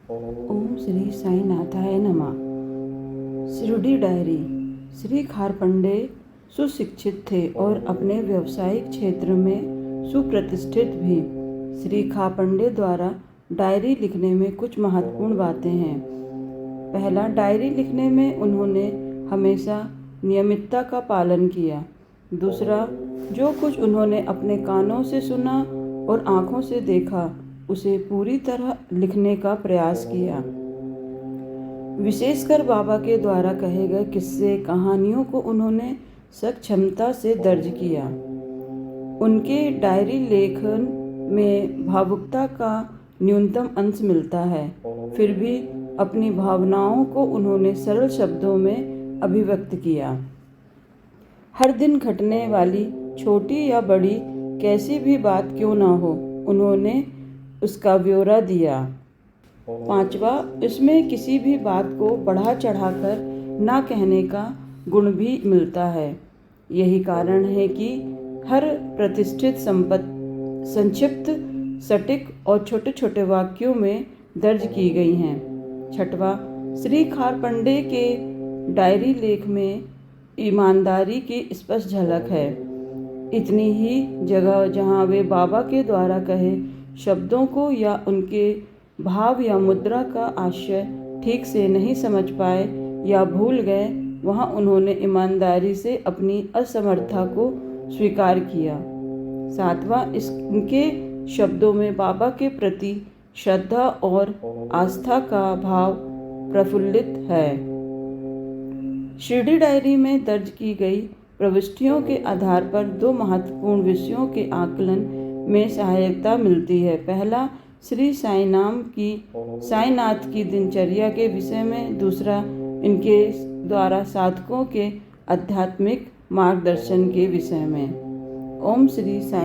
ओम श्री साईनाथाय नमः। शिरडी डायरी। श्री खारपंडे सुशिक्षित थे और अपने व्यावसायिक क्षेत्र में सुप्रतिष्ठित भी। श्री खारपंडे द्वारा डायरी लिखने में कुछ महत्वपूर्ण बातें हैं। पहला, डायरी लिखने में उन्होंने हमेशा नियमितता का पालन किया। दूसरा, जो कुछ उन्होंने अपने कानों से सुना और आँखों से देखा उसे पूरी तरह लिखने का प्रयास किया। विशेषकर बाबा के द्वारा कहे गए किस्से कहानियों को उन्होंने सक्षमता से दर्ज किया। उनके डायरी लेखन में भावुकता का न्यूनतम अंश मिलता है, फिर भी अपनी भावनाओं को उन्होंने सरल शब्दों में अभिव्यक्त किया। हर दिन घटने वाली छोटी या बड़ी कैसी भी बात क्यों ना हो, उन्होंने उसका ब्यौरा दिया। पांचवा, इसमें किसी भी बात को बढ़ा चढ़ाकर ना कहने का गुण भी मिलता है। यही कारण है कि हर प्रतिष्ठित संक्षिप्त, सटीक और छोटे छोटे वाक्यों में दर्ज की गई हैं। छठवां, श्री खारपंडे के डायरी लेख में ईमानदारी की स्पष्ट झलक है। इतनी ही जगह जहाँ वे बाबा के द्वारा कहे शब्दों को या उनके भाव या मुद्रा का आशय ठीक से नहीं समझ पाए या भूल गए, वहाँ उन्होंने ईमानदारी से अपनी असमर्थता को स्वीकार किया। सातवां, इनके शब्दों में बाबा के प्रति श्रद्धा और आस्था का भाव प्रफुल्लित है। शिरडी डायरी में दर्ज की गई प्रविष्टियों के आधार पर दो महत्वपूर्ण विषयों के आकलन में सहायता मिलती है। पहला, श्री साईनाथ की दिनचर्या के विषय में। दूसरा, इनके द्वारा साधकों के आध्यात्मिक मार्गदर्शन के विषय में। ओम श्री साई।